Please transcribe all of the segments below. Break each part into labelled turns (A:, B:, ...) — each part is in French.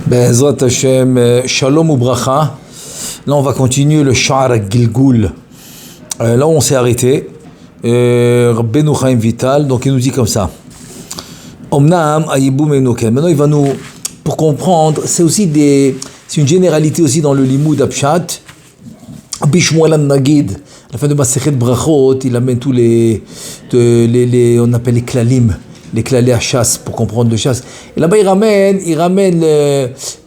A: Be'ezrat Hashem, Shalom ou Bracha. Là, on va continuer le Sha'ar Gilgul. Là où on s'est arrêté, Rabbeinu Chaim Vital, donc il nous dit comme ça. Omnam Ayibum Enoken. Maintenant, il va nous, pour comprendre, c'est une généralité aussi dans le Limoud Apshat. Bishmuel Nagid, à la fin de Masechet Brachot, il amène tous on appelle les klalim. Les clalés à chasse, pour comprendre le chasse. Et là-bas, il ramène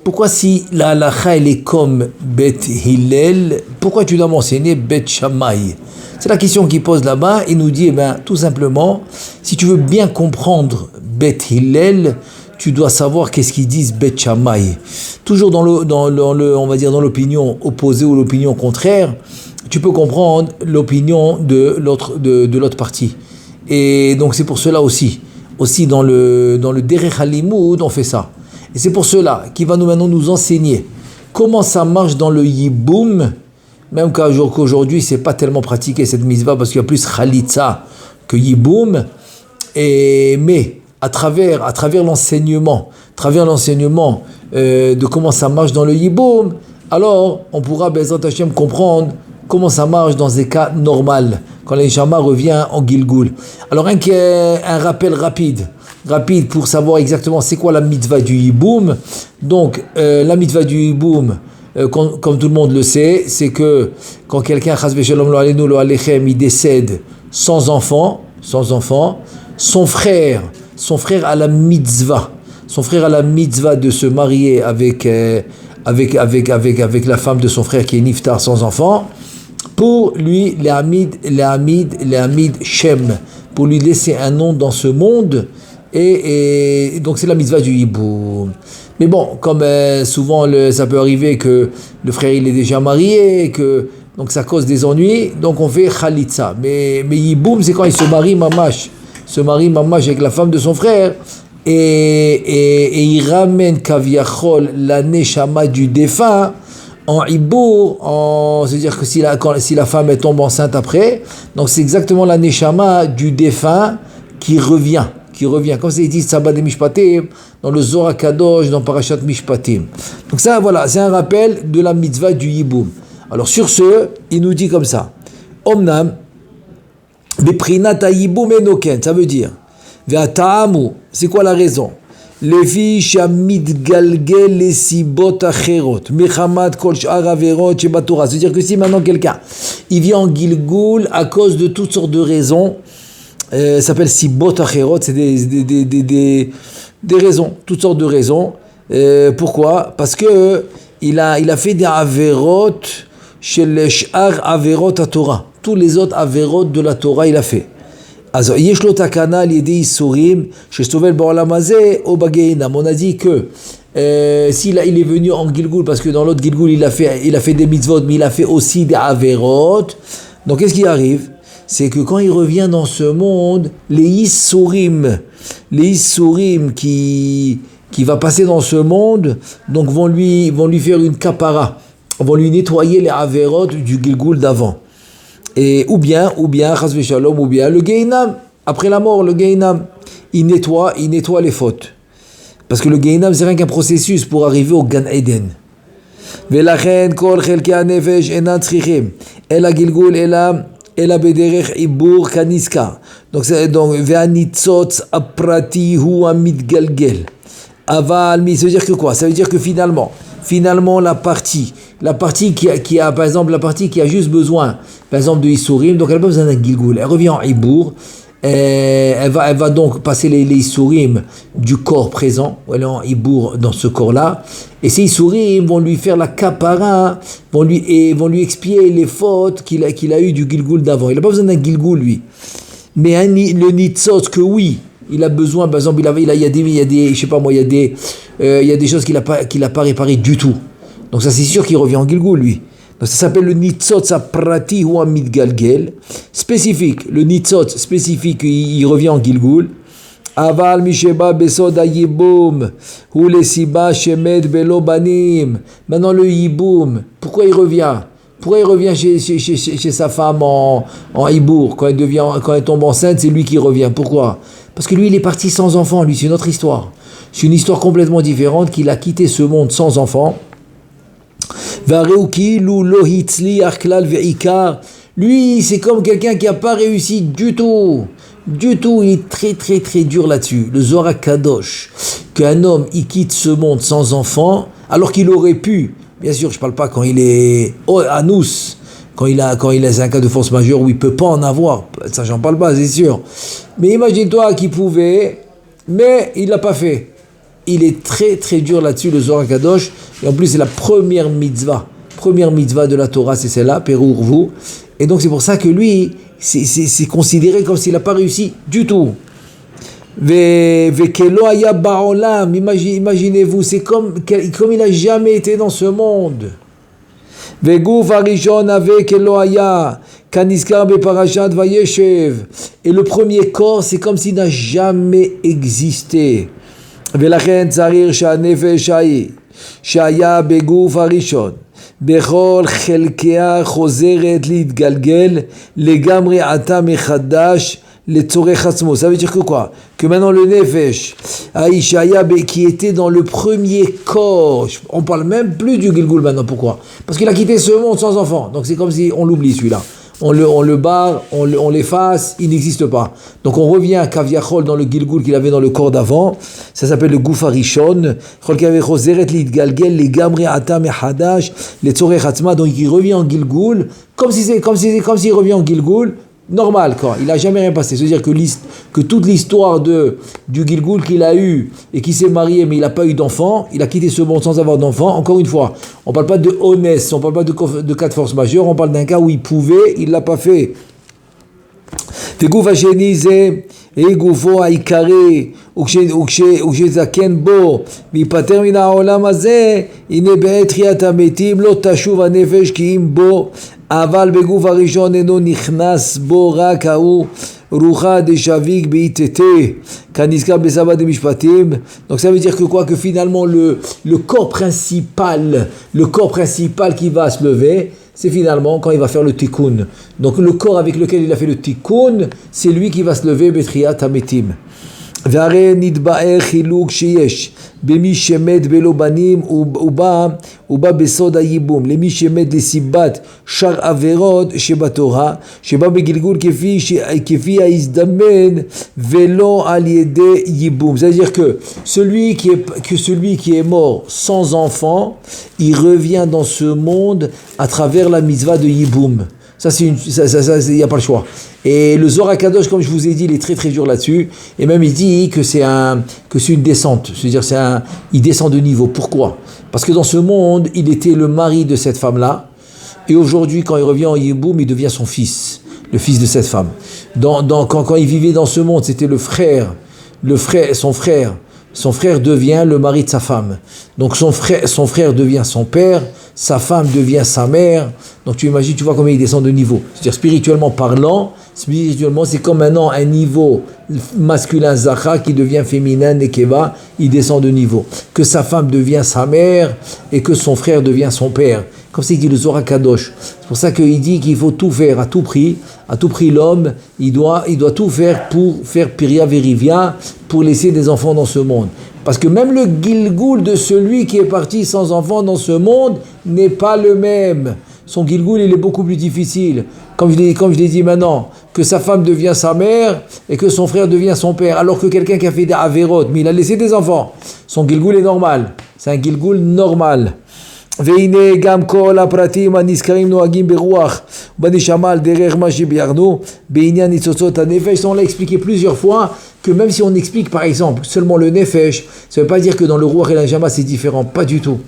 A: pourquoi si la halakha, elle est comme Bet Hillel, pourquoi tu dois m'enseigner Bet Shammai? C'est la question qu'il pose là-bas. Il nous dit, tout simplement, si tu veux bien comprendre Bet Hillel, tu dois savoir qu'est-ce qu'ils disent Bet Shammai. Toujours on va dire dans l'opinion opposée ou l'opinion contraire, tu peux comprendre l'opinion de l'autre partie. Et donc c'est pour cela aussi dans le Derech HaLimoud, on fait ça. Et c'est pour cela qu'il va maintenant nous enseigner comment ça marche dans le Yiboum, même qu'aujourd'hui, c'est pas tellement pratiqué cette mitzvah parce qu'il y a plus Khalitza que Yiboum. Mais à travers l'enseignement, de comment ça marche dans le Yiboum, alors on pourra, Be'ezrat Hashem, comprendre comment ça marche dans des cas normaux, quand l'Neshama revient en Gilgul. Alors un rappel rapide pour savoir exactement c'est quoi la mitzvah du Yiboum. Donc la mitzvah du Yiboum, comme tout le monde le sait, c'est que quand quelqu'un, chas v'shalom lo aleinu lo alechem, il décède sans enfant, son frère a la mitzvah de se marier avec la femme de son frère qui est niftar sans enfant, pour lui, les Hamid Shem, pour lui laisser un nom dans ce monde, et donc c'est la mitzvah du Yiboum. Mais bon, comme souvent ça peut arriver que le frère il est déjà marié, donc ça cause des ennuis, donc on fait Khalitza. Mais Yiboum, c'est quand il se marie mamash avec la femme de son frère, et il ramène Kaviachol, la Neshama du défunt, en Ibour, c'est-à-dire que si la femme elle tombe enceinte après, donc c'est exactement la Neshama du défunt qui revient. Comme c'est dit Sabbat de Mishpatim, dans le Zohar Kadosh, dans Parashat Mishpatim. Donc ça, voilà, c'est un rappel de la mitzvah du Yiboum. Alors sur ce, il nous dit comme ça. Omnam, Beprinat Yiboum Enoken, ça veut dire, Ve'ata'amu, c'est quoi la raison? Levi shamid galgel les sibot acherot mechamad kol sh'ar averot shebatora. C'est-à-dire que si maintenant quelqu'un il vient en Gilgul à cause de toutes sortes de raisons, ça s'appelle sibot acherot, c'est des raisons, toutes sortes de raisons. Pourquoi? Parce que il a fait des averot chez les sh'ar averot à Torah. Tous les autres averot de la Torah il a fait. On a dit que s'il est venu en Gilgul, parce que dans l'autre Gilgul il a fait des mitzvot, mais il a fait aussi des averot. Donc qu'est-ce qui arrive? C'est que quand il revient dans ce monde, les Issourim qui va passer dans ce monde, donc vont lui faire une kapara, vont lui nettoyer les averot du Gilgul d'avant. Et ou bien, chas v'shalom, ou bien le Gehinam, après la mort, le Gehinam, il nettoie les fautes. Parce que le Gehinam, c'est rien qu'un processus pour arriver au Gan Eden. Velachen kol chelkei hanefesh enan tzrichim, ela gilgul ela bederech ibur kaniska. Donc ve'anitzotz aprati hu amidgalgel. Aval mi, ça veut dire que quoi? Ça veut dire que finalement la partie qui a par exemple la partie qui a juste besoin par exemple de Issourim, donc elle n'a pas besoin d'un Gilgul, elle revient en Ibour, elle va donc passer les Issourim du corps présent, elle est en Ibour dans ce corps-là, et ces Issourim vont lui faire la kapara, vont lui expier les fautes qu'il a eu du Gilgul d'avant. Il n'a pas besoin d'un Gilgul lui, mais le Nitzot que oui, il a besoin, par exemple, il y a des je sais pas moi, il y a des choses qu'il a pas réparées du tout. Donc ça c'est sûr qu'il revient en Gilgul lui. Donc ça s'appelle le nitzot saprati ou amidgalgel spécifique. Le nitzot spécifique, il revient en Gilgul. Aval misheba besod yiboum ou les siba shemed belo banim. Maintenant le yiboum, pourquoi il revient chez sa femme en Ibour, quand elle tombe enceinte, c'est lui qui revient. Pourquoi? Parce que lui il est parti sans enfant, lui c'est une autre histoire. C'est une histoire complètement différente qu'il a quitté ce monde sans enfant. Lui, c'est comme quelqu'un qui n'a pas réussi du tout. Du tout, il est très très très dur là-dessus. Le Zohar Kadosh, qu'un homme il quitte ce monde sans enfant, alors qu'il aurait pu, bien sûr, je ne parle pas quand il est anus, quand il a un cas de force majeure où il ne peut pas en avoir, ça j'en parle pas, c'est sûr. Mais imagine-toi qu'il pouvait, mais il ne l'a pas fait. Il est très très dur là-dessus, le Zohar Kadosh, et en plus c'est la première mitzvah de la Torah, c'est celle-là, Perurvu. Et donc c'est pour ça que lui, c'est considéré comme s'il n'a pas réussi du tout. Imaginez-vous, c'est comme il n'a jamais été dans ce monde. Et le premier corps, c'est comme s'il n'a jamais existé. בכל חלקיה חוזרת להתגלגל לגמרי עתה מחדש לצורך עצמו. Ça veut dire que quoi? Que maintenant le nefesh, Aïshaya qui était dans le premier corps, on parle même plus du Gilgul maintenant. Pourquoi? Parce qu'il a quitté ce monde sans enfant. Donc c'est comme si on l'oublie celui-là. On le barre, on l'efface, il n'existe pas. Donc on revient à Kaviachol dans le Gilgul qu'il avait dans le corps d'avant. Ça s'appelle le Guf Harishon. Donc il revient en Gilgul, comme s'il revient en Gilgul, normal quoi. Il n'a jamais rien passé. C'est-à-dire que toute l'histoire du Gilgul qu'il a eu et qui s'est marié mais il n'a pas eu d'enfant, il a quitté ce monde sans avoir d'enfant. Encore une fois, on ne parle pas de honnête, on ne parle pas de cas de force majeure, on parle d'un cas où il pouvait, il ne l'a pas fait. וגוף השני זה גופו העיקרי וכשזקן בו ויפטר מן העולם הזה, הנה בעת תחיית המתים לא תשוב הנפש כי אם בו, אבל בגוף הראשון אינו נכנס בו רק ההוא רוחה דשביק באיתתה כנזכר בסבא דמשפטים. Donc ça veut dire que quoi? Que finalement le corps principal qui va se lever, c'est finalement quand il va faire le tikkun. Donc le corps avec lequel il a fait le tikkun, c'est lui qui va se lever betriat hametim. והרי נתבאר חילוק שיש במי שמת בלא בנים ובא בסוד הייבום למי שמת לסיבת שאר עבירות שבתורה שבא בגלגול כפי ההזדמן ולא על ידי ייבום. C'est-à-dire que celui qui est mort sans enfant, il revient dans ce monde à travers la mitzvah de ייבום. Ça, il n'y a pas le choix. Et le Zohar Kadosh, comme je vous ai dit, il est très très dur là-dessus. Et même il dit que c'est une descente. C'est-à-dire il descend de niveau. Pourquoi? Parce que dans ce monde, il était le mari de cette femme-là. Et aujourd'hui, quand il revient en Yiboum, il devient son fils, le fils de cette femme. Quand il vivait dans ce monde, c'était son frère. Son frère devient le mari de sa femme. Donc son frère devient son père, sa femme devient sa mère. Donc tu imagines, tu vois comment il descend de niveau. C'est-à-dire spirituellement parlant, c'est comme maintenant un niveau masculin Zachar qui devient féminin Nekeva, il descend de niveau. Que sa femme devient sa mère et que son frère devient son père. Comme c'est dit le Zohar Kadosh. C'est pour ça qu'il dit qu'il faut tout faire à tout prix. À tout prix, l'homme, il doit tout faire pour faire Piria Verivia, pour laisser des enfants dans ce monde. Parce que même le Gilgul de celui qui est parti sans enfant dans ce monde n'est pas le même. Son Gilgul, il est beaucoup plus difficile. Comme je l'ai dit maintenant, que sa femme devient sa mère et que son frère devient son père. Alors que quelqu'un qui a fait des Averot, mais il a laissé des enfants, son Gilgul est normal. C'est un Gilgul normal. והנה גם כל הפרטים הנזכרים נוהגים ברוח ובנשמה על דרך מה שביארנו בעניין ניצוצות הנפש. On l'a expliqué plusieurs fois que même si on explique par exemple seulement le nefesh, ça ne veut pas dire que dans le ruach et la neshama c'est différent, pas du tout.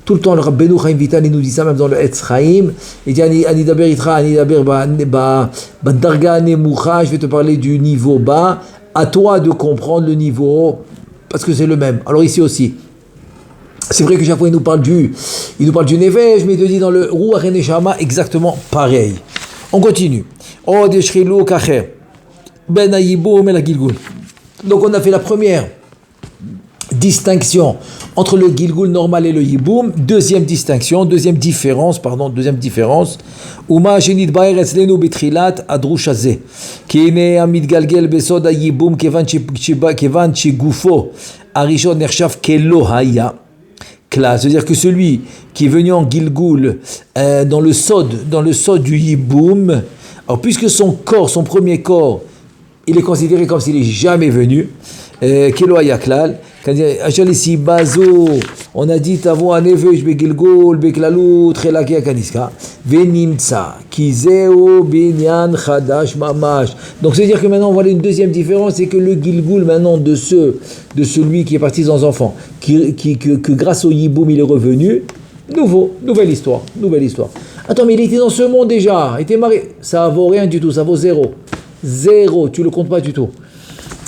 A: Tout le temps le Rabbeinu Chaim Vital il nous dit ça même dans le Etz Chaim. Il dit ani daber itra, ani daber ba darga nemucha, je vais te parler du niveau bas, à toi de comprendre le niveau haut parce que c'est le même. Alors ici aussi c'est vrai que chaque fois il nous parle du Nefesh, mais il te dit dans le Ruach et Neshama exactement pareil. On continue. Donc on a fait la première distinction entre le Gilgul normal et le Yiboum. Deuxième différence. Uma shenit baer etzlenu betrilat adrush hazeh. Ki hine amidgalgel besod haYibum kevan shegufo Arishon Nershav Kelohaya. C'est-à-dire que celui qui est venu en Gilgul dans le sod du Yiboum, alors puisque son corps, son premier corps, il est considéré comme s'il n'est jamais venu, Kelohaya Klal, on a dit Tavo Anevej Begilgul Beklalut Relaki Akaniska Venimtsa Kizeo Binyan Chadash Mamash. Donc c'est-à-dire que maintenant on voit une deuxième différence, c'est que le Gilgul maintenant de celui qui est parti sans enfant, que grâce au Yiboum il est revenu, nouvelle histoire. Attends, mais il était dans ce monde déjà, il était marié, ça vaut rien du tout, ça vaut zéro, tu le comptes pas du tout.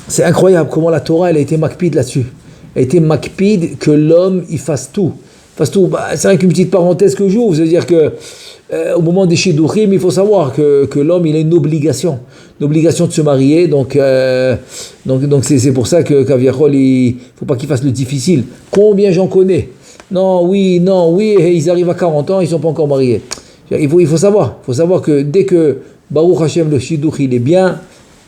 A: C'est incroyable comment la Torah elle a été makpid là-dessus. Elle a été makpid que l'homme il fasse tout. Bah, c'est vrai qu'une petite parenthèse que j'ouvre, c'est-à-dire que au moment des shidduchim, il faut savoir que l'homme il a une obligation de se marier. Donc c'est pour ça que Kaviachol, il faut pas qu'il fasse le difficile. Combien j'en connais? Non, oui, ils arrivent à 40 ans, ils sont pas encore mariés. Il faut savoir que dès que Baruch Hashem le shidduch il est bien,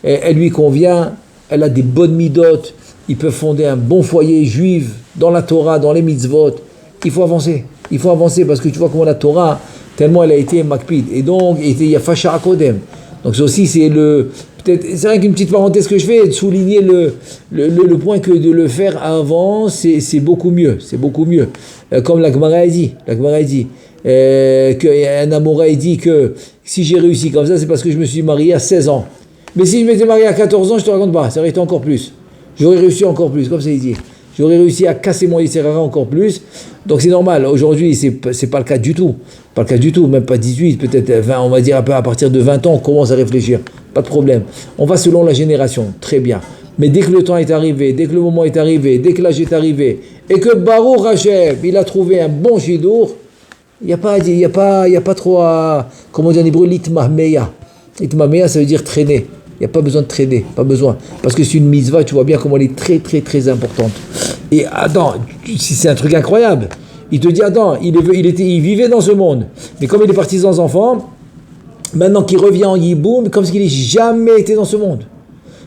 A: elle lui convient, elle a des bonnes midotes, ils peuvent fonder un bon foyer juif dans la Torah, dans les mitzvot. Il faut avancer parce que tu vois comment la Torah, tellement elle a été makpid. Et donc, il y a Fasha Akodem. Donc, c'est aussi, c'est vrai qu'une petite parenthèse que je fais, de souligner le point que de le faire avant, c'est beaucoup mieux. Comme la Gemara a dit, qu'un Amora a dit que si j'ai réussi comme ça, c'est parce que je me suis marié à 16 ans. Mais si je m'étais marié à 14 ans, je te raconte pas, ça aurait été encore plus. J'aurais réussi encore plus, comme ça il dit. J'aurais réussi à casser mon Yitzhara encore plus. Donc c'est normal. Aujourd'hui, c'est pas le cas du tout. Même pas 18, peut-être 20. On va dire à partir de 20 ans, on commence à réfléchir. Pas de problème. On va selon la génération. Très bien. Mais dès que le temps est arrivé, dès que le moment est arrivé, dès que l'âge est arrivé, et que Baruch Hashem, il a trouvé un bon shidur, il n'y a pas trop à, comment on dit en hébreu, litmahmeya. Litmahmeya, ça veut dire traîner. Il n'y a pas besoin de traîner, pas besoin. Parce que c'est une mitzvah, tu vois bien comment elle est très, très, très importante. Et attends, c'est un truc incroyable. Il te dit, attends, il vivait dans ce monde. Mais comme il est parti sans enfant, maintenant qu'il revient en Yiboum, comme s'il n'a jamais été dans ce monde.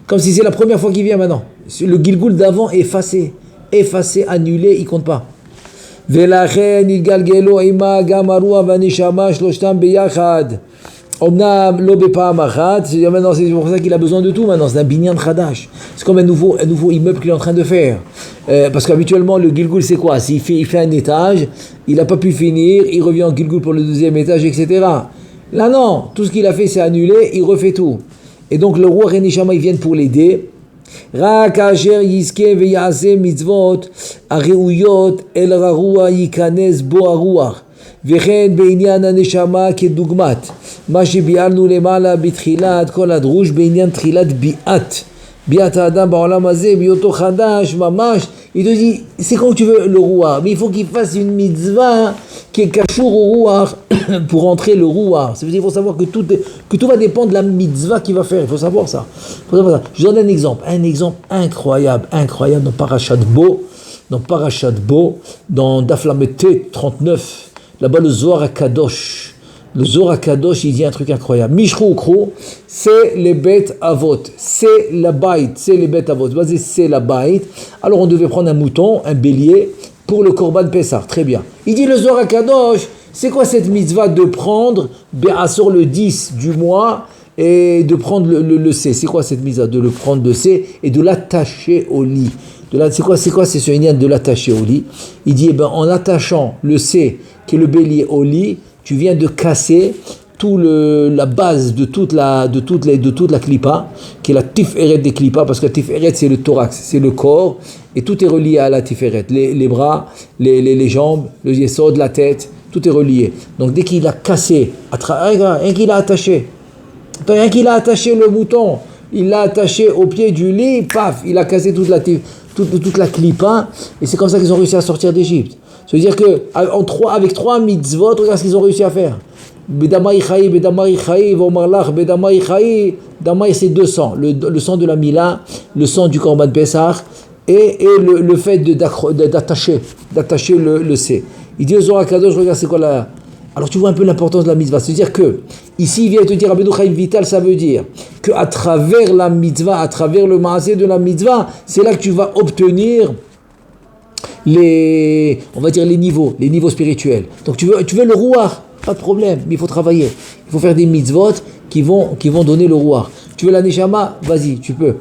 A: Comme si c'est la première fois qu'il vient maintenant. Le Gilgul d'avant est effacé, annulé, il ne compte pas. Velachen, Ilgalgelo, Ima, Gamarua, Vanishama, Shloshtam, Beyachad. C'est maintenant, c'est pour ça qu'il a besoin de tout maintenant, c'est un binyan khadash. C'est comme un nouveau immeuble qu'il est en train de faire. Parce qu'habituellement, le Gilgul, c'est quoi? Il fait un étage, il n'a pas pu finir, il revient en Gilgul pour le deuxième étage, etc. Là, non, tout ce qu'il a fait, c'est annulé, il refait tout. Et donc, le roi Renishama, ils viennent pour l'aider. Rak asher yizke veyase mitzvot, areuyot el rarua yikanes bo aruach. וכן בעניין הנשמה כדוגמת מה שביארנו למעלה בתחילת כל הדרוש בעניין תחילת ביאת האדם בעולם הזה בהיותו חדש ממש. Il te dit c'est quand tu veux le rouar, mais il faut qu'il fasse une mitzvah qui est kashour au rouar pour entrer le rouar. Ça veut dire qu'il faut savoir que tout va dépendre de la mitzvah qu'il va faire. Il faut savoir ça. Je donne un exemple incroyable dans Parashat Bo, dans Daf Lamed Tet 39. Là-bas, le Zohar HaKadosh, il dit un truc incroyable. Mishru Ukru, c'est les bêtes avot, c'est la bait, c'est les bêtes avot. Basé, c'est la bait. Alors, on devait prendre un mouton, un bélier, pour le Korban Pessah. Très bien. Il dit le Zohar HaKadosh, c'est quoi cette mitzvah de prendre Bé'asor le 10 du mois et de prendre le C? C'est quoi cette mitzvah de le prendre le C et de l'attacher au lit? C'est quoi c'est ce lien de l'attacher au lit? Il dit, en attachant le C, qui est le bélier au lit, tu viens de casser la base de toute la klipa, qui est la tiferet des klipas, parce que la tiferet c'est le thorax, c'est le corps, et tout est relié à la tiferet, les bras, les jambes, le yesod, la tête, tout est relié. Donc dès qu'il a cassé, rien qu'il a attaché le mouton, il l'a attaché au pied du lit, paf, il a cassé toute la klipa, et c'est comme ça qu'ils ont réussi à sortir d'Égypte. Ça veut dire que avec 3 mitzvot, regarde ce qu'ils ont réussi à faire. Bedamai Chayi, Vomarlach, Bedamai Chayi, Damai c'est 2 sangs, le sang de la Mila, le sang du Korban Pessah, et le fait d'attacher le C. Il dit au Zohar HaKadosh, regarde c'est quoi là. Alors tu vois un peu l'importance de la mitzvah. C'est-à-dire que, ici il vient te dire, Rabbeinu Chaim Vital, ça veut dire qu'à travers la mitzvah, à travers le maaseh de la mitzvah, c'est là que tu vas obtenir on va dire les niveaux spirituels. Donc tu veux le rouar, pas de problème, mais il faut travailler. Il faut faire des mitzvot qui vont donner le rouar. Tu veux la neshama, vas-y, tu peux.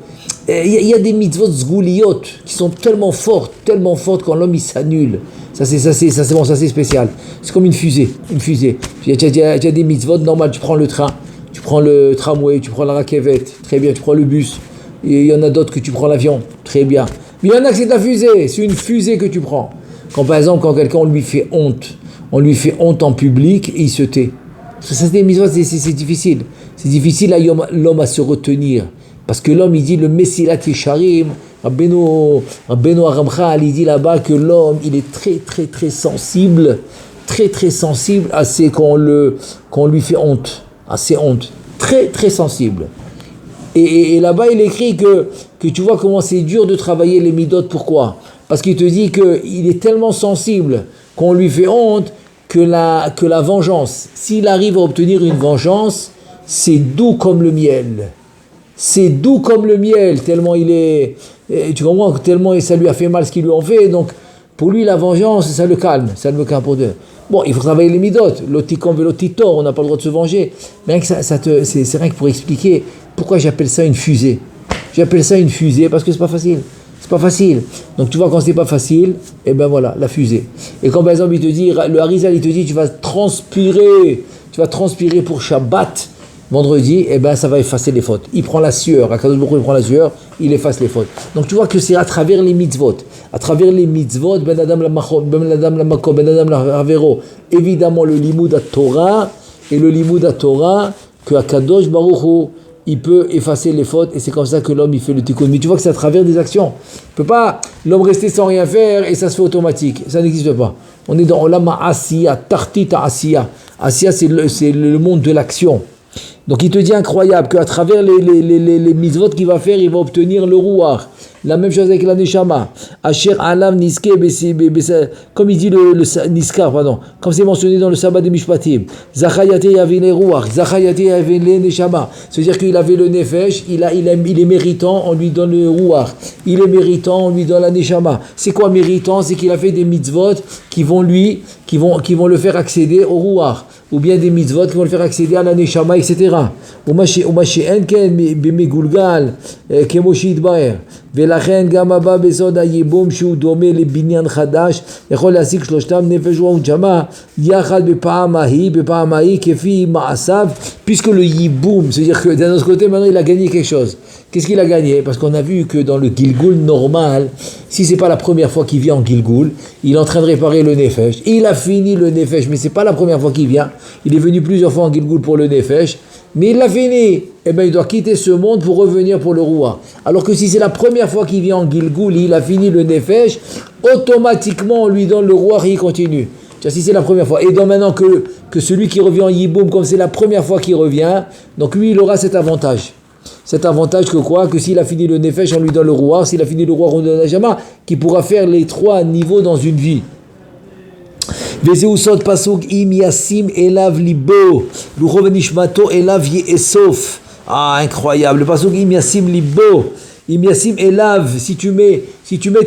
A: Il y a des mitzvot zgouliyot qui sont tellement fortes quand l'homme il s'annule. Ça c'est bon, ça c'est spécial. C'est comme une fusée. Il y a des mitzvot normales, tu prends le train, tu prends le tramway, tu prends la rakevet, très bien, tu prends le bus. Et il y en a d'autres que tu prends l'avion, très bien. Mais il y en a que c'est de la fusée, c'est une fusée que tu prends. Par exemple, quand quelqu'un on lui fait honte en public et il se tait. Ça c'est des mitzvot, c'est difficile. C'est difficile à l'homme à se retenir. Parce que l'homme, il dit le Messilat Yesharim, Rabbeinu Aramchal, il dit là-bas que l'homme, il est très, très, très sensible à ce qu'on lui fait honte, à ses hontes. Très, très sensible. Et là-bas, il écrit que tu vois comment c'est dur de travailler les midot. Pourquoi ? Parce qu'il te dit qu'il est tellement sensible qu'on lui fait honte que la vengeance, s'il arrive à obtenir une vengeance, c'est doux comme le miel. C'est doux comme le miel, tellement il est... Tu comprends, tellement ça lui a fait mal ce qu'ils lui ont fait. Donc, pour lui, la vengeance, ça le calme pour deux. Bon, il faut travailler les midot. L'otikon velotitor, on n'a pas le droit de se venger. Mais c'est rien que pour expliquer pourquoi j'appelle ça une fusée. J'appelle ça une fusée parce que c'est pas facile. C'est pas facile. Donc, tu vois, quand c'est pas facile, et ben voilà, la fusée. Et quand, par exemple, il te dit, le Harizal, il te dit, tu vas transpirer pour Shabbat. Vendredi, eh ben, ça va effacer les fautes. Il prend la sueur. Akadosh Baruch Hu, il prend la sueur, il efface les fautes. Donc tu vois que c'est à travers les mitzvot. À travers les mitzvot, ben adam la mako, ben adam la havero. Évidemment, le limud à Torah et le limud à Torah que Akadosh Baruch Hu, il peut effacer les fautes et c'est comme ça que l'homme il fait le tikkun. Mais tu vois que c'est à travers des actions. Il peut pas l'homme rester sans rien faire et ça se fait automatique. Ça n'existe pas. On est dans Olama Asiya, Tartita Asiya. Asiya, c'est le monde de l'action. Donc il te dit incroyable qu'à travers les mitzvot qu'il va faire, il va obtenir le rouar. La même chose avec la neshama. Asher alam niske comme il dit le niskar, pardon. Comme c'est mentionné dans le sabbat des mishpatim. Zachayate yavine rouar, Zachayate yavine neshama. C'est-à-dire qu'il avait le nefesh, il est méritant, on lui donne le rouar. Il est méritant, on lui donne la neshama. C'est quoi méritant? C'est qu'il a fait des mitzvot qui vont le faire accéder au rouar. Ou bien des mitzvot qui vont le faire accéder à la neshama, etc. Umashi enken bimegulgal kemoshi itbaer. ולכן גם הבא בסוד הייבום שהוא דומה לבניין חדש יכול להשיג שלושתם נפש רוח ונשמה יחד בפעם ההיא כפי מעשיו puisque le yiboum, c'est-à-dire que d'un autre côté maintenant il a gagné quelque chose. Qu'est-ce qu'il a gagné? Parce qu'on a vu que dans le Gilgul normal, si c'est pas la première fois qu'il vient en Gilgul, il est en train de réparer le Nefesh. Il a fini le Nefesh, mais c'est pas la première fois qu'il vient. Il est venu plusieurs fois en Gilgul pour le Nefesh, mais il l'a fini. Eh bien, il doit quitter ce monde pour revenir pour le Roua. Alors que si c'est la première fois qu'il vient en Gilgul, il a fini le Nefesh, automatiquement on lui donne le Roua et il continue. Si c'est la première fois. Et donc maintenant que celui qui revient en Yiboum, comme c'est la première fois qu'il revient, donc lui il aura cet avantage. Cet avantage que quoi? Que s'il a fini le Nefesh, on lui donne le Roua. S'il a fini le Roua, on lui donne la Jama, qui pourra faire les trois niveaux dans une vie. Vezeu sod pasuk im yasim elav libo, lucho venishmato elav yesof. Ah, incroyable. Le pasuk im yasim libo, im yasim elav. Si tu mets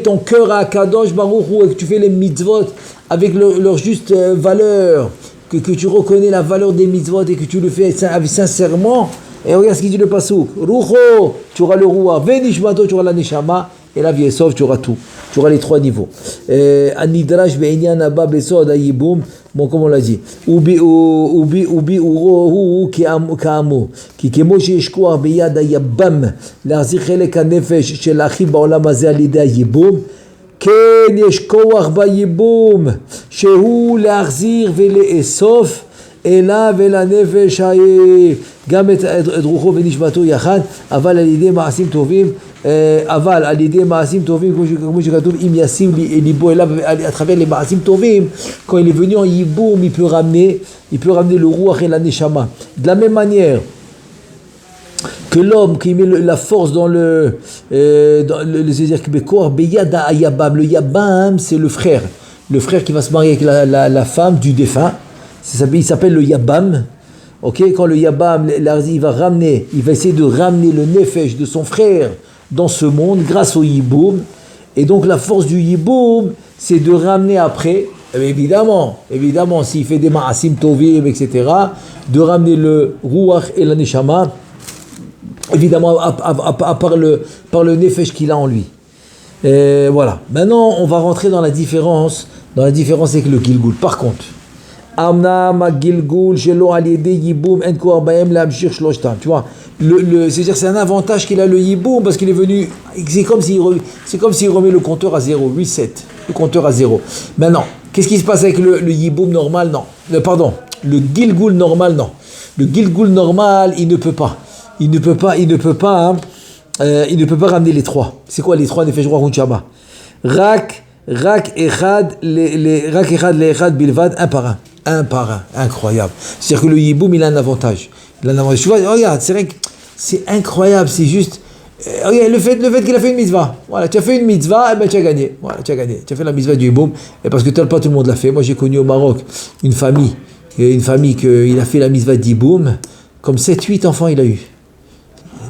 A: ton cœur à Kadosh Baruch Hu et que tu fais les mitzvot avec leur juste valeur, que tu reconnais la valeur des mitzvot et que tu le fais sincèrement. Et regarde ce qu'il dit le pasuk. Rucho, tu auras le Ruach. Venishmato, tu auras la neshama. Et la Viesov, tu auras tout. Tu auras les trois niveaux. Anidrash be'inyan abba besod ayibum. Bon, comme on l'a dit. Ubi urohu ka'amu. Ki kemo she'eshkoach beyad ayabam. L'achzir chelek hanefesh shel achiv ba'olam hazeh al yedei ayibum. ken yeshkoach ba'yibum. Shehu l'achzir ve'le'esof. אליו אל הנפש גם את רוחו ונשמתו יחד, אבל על ידי מעשים טובים, כמו שכתוב, אם ישים ליבו אליו, à travers les מעשים טובים, quand il est venu en Yiboum, il peut ramener le Ruach et la Neshama. De la même manière que l'homme qui met la force dans c'est-à-dire que Beyada Ayabam, le Yabam, c'est le frère qui va se marier avec la femme du défunt. Il s'appelle le Yabam. Okay? Quand le Yabam, il va essayer de ramener le Nefesh de son frère dans ce monde grâce au Yiboum. Et donc la force du Yiboum, c'est de ramener après, évidemment, s'il fait des ma'asim tovim, etc., de ramener le ruach et la neshama, évidemment, par le nefesh qu'il a en lui. Et voilà. Maintenant, on va rentrer dans la différence avec le Gilgul. Par contre, Amna Gilgul shelo aliede yiboum en koar baem lamshir shloshtam. Tu vois, c'est-à-dire c'est un avantage qu'il a le yiboum parce qu'il est venu. C'est comme s'il remet le compteur à 0, 8, 7. Le compteur à 0. Maintenant, qu'est-ce qui se passe avec le yiboum normal? Non. Le Gilgul normal, non. Le Gilgul normal, il ne peut pas. Il ne peut pas ramener les trois. C'est quoi les trois nefesh ruach unshama? Rak echad le bilvad, un par un. Incroyable. C'est-à-dire que le yiboum, il a un avantage. Tu vois, regarde, c'est vrai que c'est incroyable. C'est juste, regarde, le fait qu'il a fait une mitzvah. Voilà, tu as fait une mitzvah, et ben tu as gagné. Voilà, tu as gagné. Tu as fait la mitzvah du yiboum, et parce que pas tout le monde l'a fait. Moi, j'ai connu au Maroc une famille qu'il a fait la mitzvah du yiboum, comme 7-8 enfants il a eu.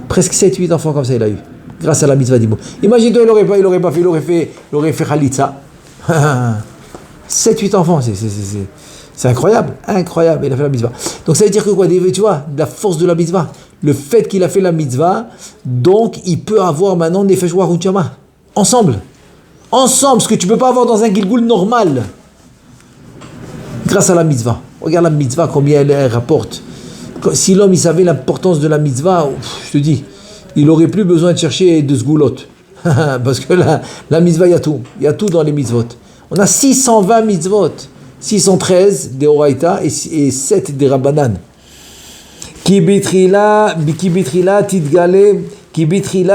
A: Presque 7-8 enfants comme ça il a eu, grâce à la mitzvah d'Ibou. Imagine-toi, il aurait fait Khalitza. 7-8 enfants, c'est incroyable, il a fait la mitzvah. Donc ça veut dire que quoi, tu vois, la force de la mitzvah, le fait qu'il a fait la mitzvah, donc il peut avoir maintenant nefesh ruach unshama. Ensemble, ce que tu ne peux pas avoir dans un Gilgul normal, grâce à la mitzvah. Regarde la mitzvah, combien elle rapporte. Si l'homme il savait l'importance de la mitzvah, je te dis, il n'aurait plus besoin de chercher de sgoulot. Parce que la mitzvah, il y a tout dans les mitzvot. On a 620 mitzvot, 613 des Oraïta et 7 des Rabbanan. Ki bitrila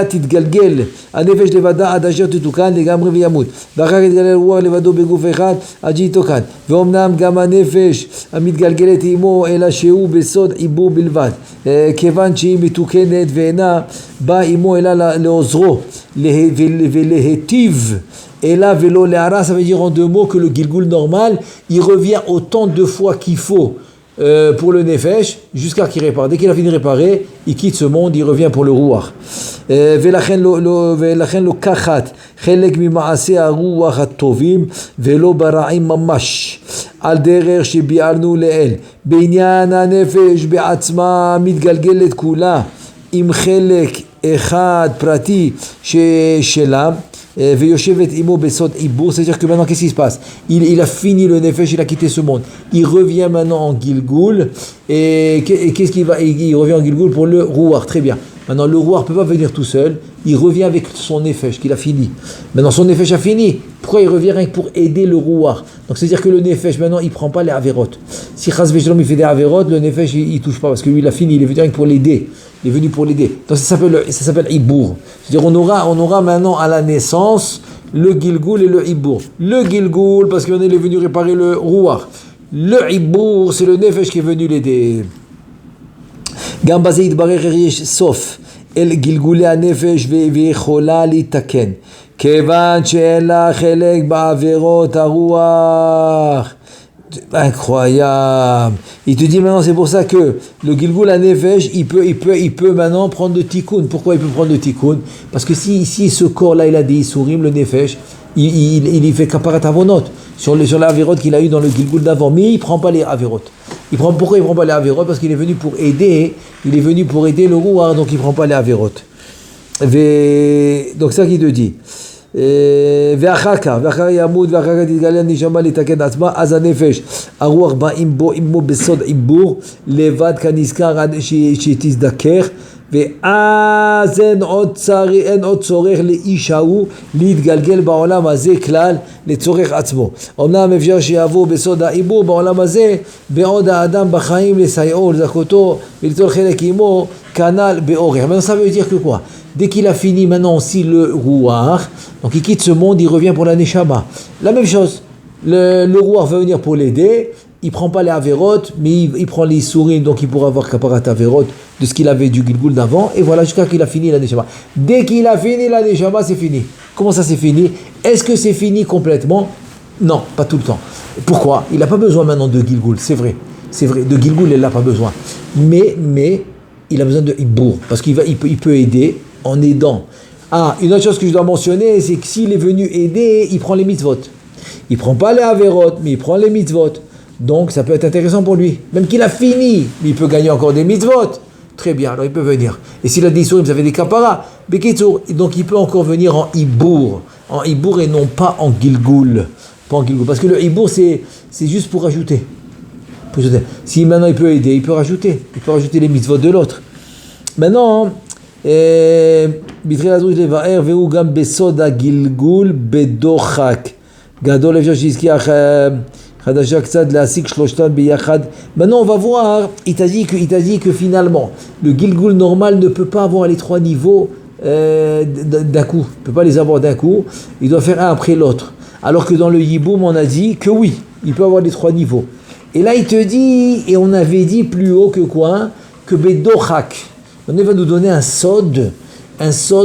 A: titgalgel הנפש לבדה עד אשר תתוקן לגמרי וימות ואחר כך יתגלה רוח לבדו בגוף אחד עד שיתוקן ואומנם גם הנפש המתגלגלת עמו אלא שהוא בסוד עיבור בלבד כיוון שהיא מתוקנת ואינה באה עמו אלא לעוזרו ולהיטיב אלא ולא להרע. Ça veut dire en deux mots que le Gilgul normal il revient autant de fois qu'il faut pour le nefesh jusqu'à qu'il répare. Dès qu'il a fini de réparer, il quitte ce monde, il revient pour le ruach. ולכן לוקחת חלק ממעשי הרוח הטובים ולא ברעים ממש על דרך שביארנו לעיל. בעניין הנפש בעצמה מתגלגלת כולה עם חלק אחד פרטי שלה ויושבת עמו בסוד עיבור. C'est-à-dire que maintenant qu'est-ce qui se passe? Il a fini le nefesh, il a quitté ce monde, il revient maintenant en Gilgul et qu'est-ce qu'il va, il revient en Gilgul pour le ruach. Très bien. Maintenant le ruach ne peut pas venir tout seul, il revient avec son nefesh qu'il a fini. Maintenant son nefesh a fini, pourquoi il revient rien que pour aider le ruach? Donc c'est-à-dire que le nefesh maintenant il ne prend pas les averot. Si chas v'shalom il fait des averot, le nefesh il ne touche pas parce que lui il a fini, il est venu rien que pour l'aider. Il est venu pour l'aider. Donc ça s'appelle Ibour. C'est-à-dire on aura maintenant à la naissance le Gilgul et le Ibour. Le Gilgul parce qu'on est venu réparer le Ruach. Le Ibour c'est le Nefesh qui est venu l'aider. גם בזה יתברך יש סוף אל גלגולי הנפש ויכולה להתקן כיוון שאין לה חלק בעבירות הרוח. Incroyable. Il te dit maintenant c'est pour ça que le Gilgul HaNefesh il peut maintenant prendre le tikkun. Pourquoi il peut prendre le tikkun? Parce que si ce corps là il a des isurim, le Nefesh il fait kaparat avonot sur les avirot qu'il a eu dans le Gilgul d'avant, mais il prend pas les avirot. Pourquoi il prend pas les avirot? Parce qu'il est venu pour aider le Ruach, donc il prend pas les avirot. Donc ça qu'il te dit. ואחר כך ימות ואחר כך תתגלה הנשמה לתקן עצמה, אז הנפש הרוח באים בו עמו בסוד עיבור לבד כנזכר עד שתזדכך, ואז אין עוד צורך לאיש ההוא להתגלגל בעולם הזה כלל לצורך עצמו. אמנם אפשר שיבוא בסוד העיבור בעולם הזה בעוד האדם בחיים לסייעו לזכותו וליטול חלק עמו כנ"ל באורך. Mais ça veut dire que quoi? Dès qu'il a fini maintenant aussi le Ruach, donc il quitte ce monde, il revient pour la Neshama. La même chose, le Ruach va venir pour l'aider, il prend pas les Averot, mais il prend les souris, donc il pourra avoir Kaparat Averot de ce qu'il avait du Gilgul d'avant, et voilà jusqu'à qu'il a fini la Neshama. Dès qu'il a fini la Neshama, c'est fini. Comment ça c'est fini? Est-ce que c'est fini complètement? Non, pas tout le temps. Pourquoi? Il n'a pas besoin maintenant de Gilgul, c'est vrai, de Gilgul il n'a pas besoin. Mais il a besoin de Ibour, parce qu'il peut aider en aidant. Une autre chose que je dois mentionner, c'est que s'il est venu aider, il prend les mitzvot. Il prend pas les averot, mais il prend les mitzvot. Donc ça peut être intéressant pour lui. Même qu'il a fini, mais il peut gagner encore des mitzvot. Très bien, alors il peut venir. Et s'il a des souris, ça fait des kaparas. Donc il peut encore venir en hibour. En hibour et non pas en gilgoul. Pas en gilgoul. Parce que le hibour, c'est juste pour rajouter. Si maintenant il peut aider, il peut rajouter. Il peut rajouter les mitzvot de l'autre. Maintenant, בתחילת דרוש לבאר והוא גם בסוד הגלגול בדוחק גדול אפשר שהזכיר חדשה קצת להשיג שלושתן ביחד. Maintenant on va voir, il t'a dit que finalement le gilgul normal ne peut pas avoir les trois niveaux d'un coup, il ne peut pas les avoir d'un coup, il doit faire un après l'autre, alors que dans le yiboum on a dit que oui, il peut avoir les trois niveaux. Et là il te dit, et on avait dit plus haut que quoi, que bedochak. On va nous donner un sod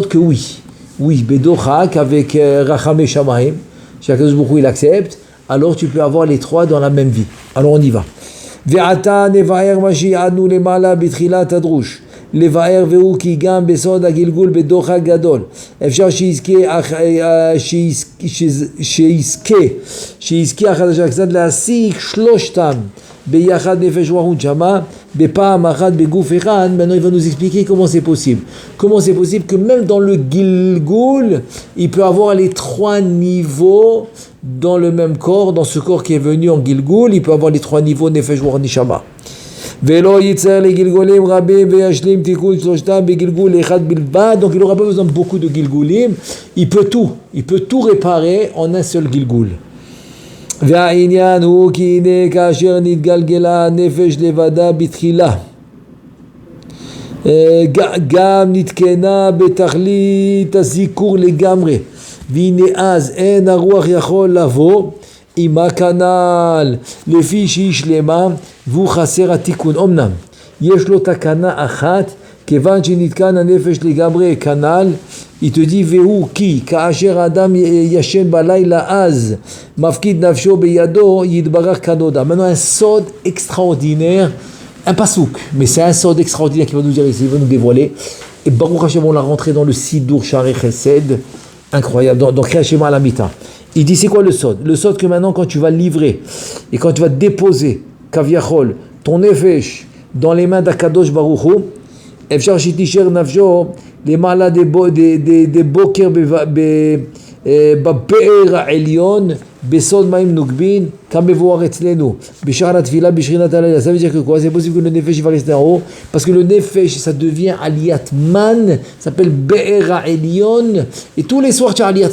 A: que oui, bedochak avec Racham Shamaim, chacun beaucoup il accepte, alors tu peux avoir les trois dans la même vie. Alors on y va. Ve'ata nevaer ma shi'adnu lemala betchilat הדרוש. לבאר והוא כי גם בסוד הגלגול בדוחק גדול אפשר שיזכה החדשה קצת להשיג שלושתם ביחד נפש רוח ונשמה בפעם אחת בגוף אחד. Maintenant il va nous expliquer comment c'est possible que même dans le gilgul il peut avoir les trois niveaux dans le même corps, dans ce corps qui est venu en gilgul il peut avoir les trois niveaux nefesh ruach neshama. ולא ייצר לגלגולים רבים וישלים תיקון שלושתם בגלגול אחד בלבד. Donc il n'aura pas besoin de beaucoup de gilgulim, il peut tout réparer en un seul gilgul. והעניין הוא כי הנה כאשר נתגלגלה הנפש לבדה בתחילה גם נתקנה בתכלית הזיכור לגמרי, והנה אז אין הרוח יכול לבוא עם הכנ"ל לפי שהיא שלמה והוא חסר התיקון. אמנם יש לו תקנה אחת כיוון שנתקן הנפש לגמרי כנ"ל, היא תדי והוא כי כאשר האדם ישן בלילה אז מפקיד נפשו בידו יתברך כנודע. Maintenant un sod extraordinaire, un pasouk, mais c'est un sod extraordinaire qui va nous dire ici, il va nous dévoiler. Et Baruch Hashem on l'a rentré dans le Sidur Sharei Chesed, incroyable, dans Kriyat Shema Alamita. Il dit c'est quoi le sod? Le sod que maintenant quand tu vas livrer et quand tu vas déposer kaviachol ton nefesh dans les mains d'Akadosh Baruch Hu, efshar shitisher nafsho les malades des boker בבאר העליון בסוד מים נוגבין כמבואר אצלנו בשער התפילה בשכינת הלילה. Ça veut dire que quoi? C'est possible que le nefesh va rester en haut parce que le nefesh ça devient aliyat man, ça s'appelle be'er ha'elion, et tous les soirs tu as aliyat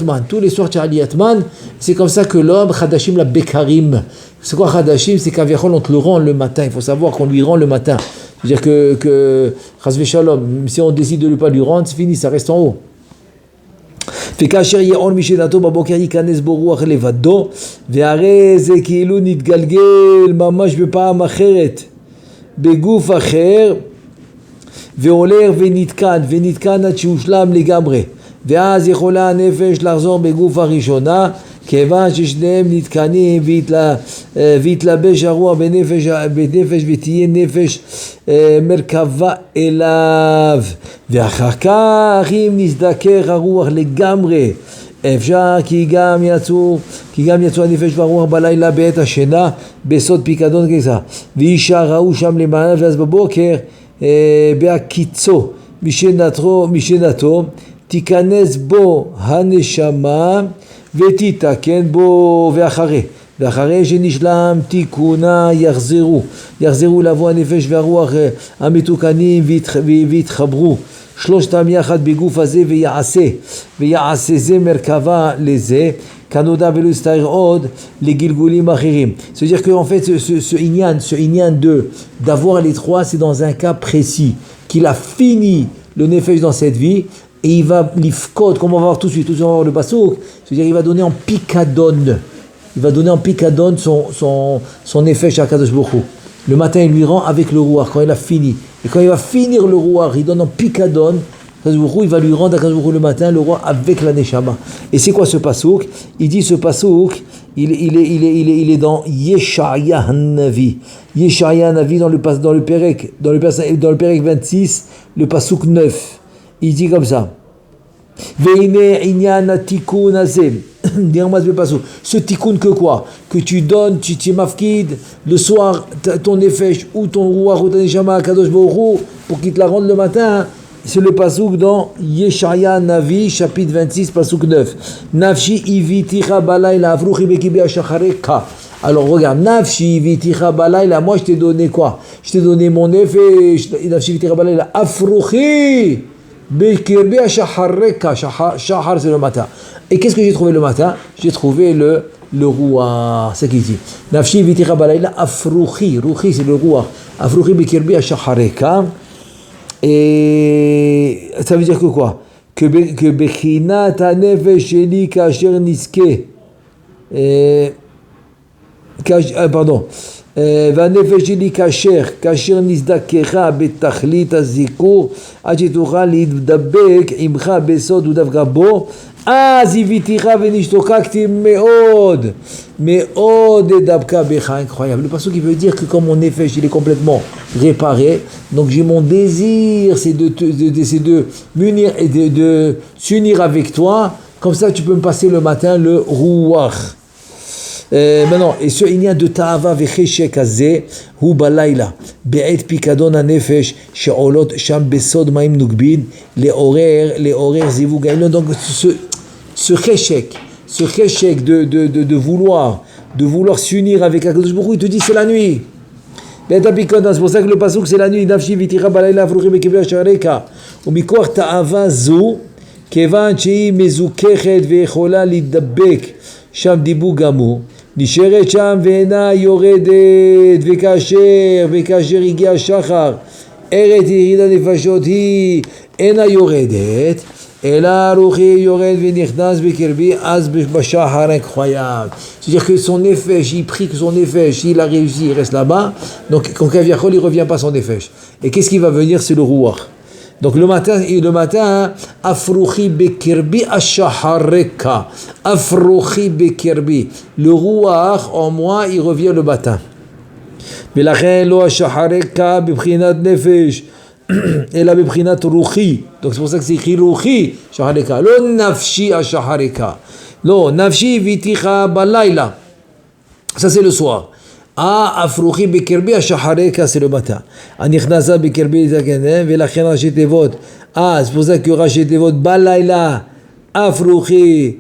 A: man, c'est comme ça que l'homme chadashim la bekarim. C'est quoi chadashim? C'est qu'aviachol on te le rend le matin, il faut savoir qu'on lui rend le matin, c'est-à-dire que chas v'shalom si on décide de ne pas lui rendre c'est fini, ça reste en haut. וכאשר יעון משנתו בבוקר ייכנס בו רוח לבדו, והרי זה כאילו נתגלגל ממש בפעם אחרת בגוף אחר והולך ונתקן עד שהושלם לגמרי, ואז יכולה הנפש לחזור בגוף הראשונה כיוון ששניהם נתקנים והתלבש הרוח בנפש ותהיה נפש מרכבה אליו, ואחר כך אם נזדכך הרוח לגמרי אפשר כי גם יצאו הנפש והרוח בלילה בעת השינה בסוד פיקדון קיסה, וישארו שם למעלה, ואז בבוקר בהקיצו משנתו תיכנס בו הנשמה ותתקן בו, ואחרי שנשלם תיקונה יחזרו לבוא הנפש והרוח המתוקנים ויתחברו שלושתם יחד בגוף הזה, ויעשה זה מרכבה לזה כנודע ולא יסתער עוד לגלגולים אחרים. C'est-à-dire qu'en fait ce inyan d'avoir les trois, c'est dans un cas précis qu'il a fini le nefesh dans cette vie. Et il va l'ifkod, comme on va voir tout de suite, on va voir le basouk, c'est-à-dire il va donner en picadon son nefesh à Kadosh Baruch Hu. Le matin il lui rend avec le rouar quand il a fini, et quand il va finir le rouar il donne en picadon Kadosh Baruch Hu, il va lui rendre à Kadosh Baruch Hu le matin le roi avec la neshama. Et c'est quoi ce pasouk? Il dit ce pasouk il est dans Yeshaya Navi dans le Perek 26, le pasouk 9. Il dit comme ça. Veine inyana tikkun azem. Ce tikkun que quoi? Que tu donnes, tu t'y mafkid, le soir, ton nefesh ou ton roi ou ton neshama à Kadosh Baruch Hu, pour qu'il te la rende le matin. C'est le pasouk dans Yeshaya Navi, chapitre 26, pasouk 9. Nafshi iviticha balayla afruchi bekibi ashachareka. Alors regarde, Nafshi iviticha balayla, moi je t'ai donné quoi? Je t'ai donné mon nefesh, Nafshi iviticha balayla afruchi bekibi ashachareka. Shachar c'est le matin. Et qu'est-ce que j'ai trouvé le matin? J'ai trouvé le roi, c'est ce qu'il dit. Nafshi iviticha balayla afruchi, ruchi c'est le roi. Afruchi bekibi ashachareka. Et ça veut dire que quoi? Que Bechinat Hanefesh Sheli Kasher Niske. Pardon. והנפש שלי כאשר נזדקחה בתכלית הזיכור עד שתוכל להתדבק עמך בסוד ודווקא בו אז הביתיך ונשתוקקתי מאוד מאוד דווקא בך. Incroyable. Le passage qui veut dire que comme mon nefesh il est complètement réparé, donc j'ai mon désir c'est de m'unir et de s'unir avec toi, comme ça tu peux me passer le matin le ruach. Maintenant, et ce il y a de ta'ava vecheshek azeh hu balayla be'et pikadon hanefesh she'olot sham besod ma'im nugbin le'orer zivug ha'elyon. Donc ce cheshek de vouloir s'unir avec Akadosh Baruch Hu, il te dit c'est la nuit. C'est pour ça que le pasuk c'est la nuit. Nafshi v'tira balayla afruchi bekibi ashareka umikoach ta'ava zu kevan she'i mezukechet ve'echola lidabek sham dibu gamu נשארת שם ואינה יורדת וכאשר הגיע השחר ארץ ירידה נפשות היא אינה יורדת אלא רוחי יורד ונכנס בקרבי אז בשחר. Incroyable. C'est-à-dire que son nefesh, il prie que son nefesh, il a réussi, il reste là-bas, donc quand Kaviachol il revient pas son nefesh. Et qu'est-ce qui va venir? C'est le ruach. Donc le matin, afruchi bekirbi ashahareka, afruchi bekirbi. Le ruach en moi, il revient le matin. Mais la reine lo ashahareka beprinat nefesh, et la beprinat ruchi. Donc c'est pour ça que c'est écrit ruchi shahareka. Lo nafshi ashahareka. Lo nafshi viticha balayla. Ça c'est le soir. afruchi bekirbi ashahareka, c'est le matin. Anichnasa bekirbi zakenem velachem rashi tevot. C'est pour ça que rashi tevot balayla afruchi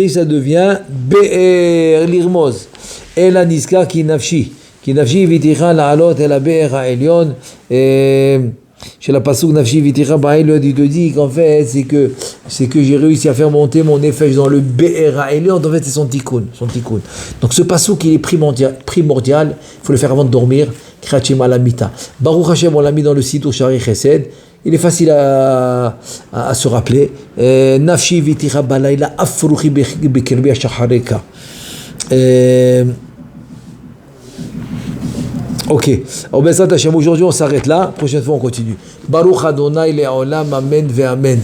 A: ça devient be'er lirmoz. El aniska ki nafshi viticha la'alot el be'er ha'elyon. Chez la pasuk nafshi viticha ba'elyon, il te dit qu'en fait c'est que j'ai réussi à faire monter mon nefesh dans le be'er ha'elyon. En fait c'est son tikkun. Donc ce pasuk il est primordial, il faut le faire avant de dormir. Kriyat Shema la mita. Baruch Hashem on l'a mis dans le site Shari Chesed. Il est facile à se rappeler. Nafshi viticha balayla afruchi bekirbi ashahareka. Ok. Aujourd'hui on s'arrête là. Prochaine fois on continue. Baruch Adonai le'olam, amen ve amen.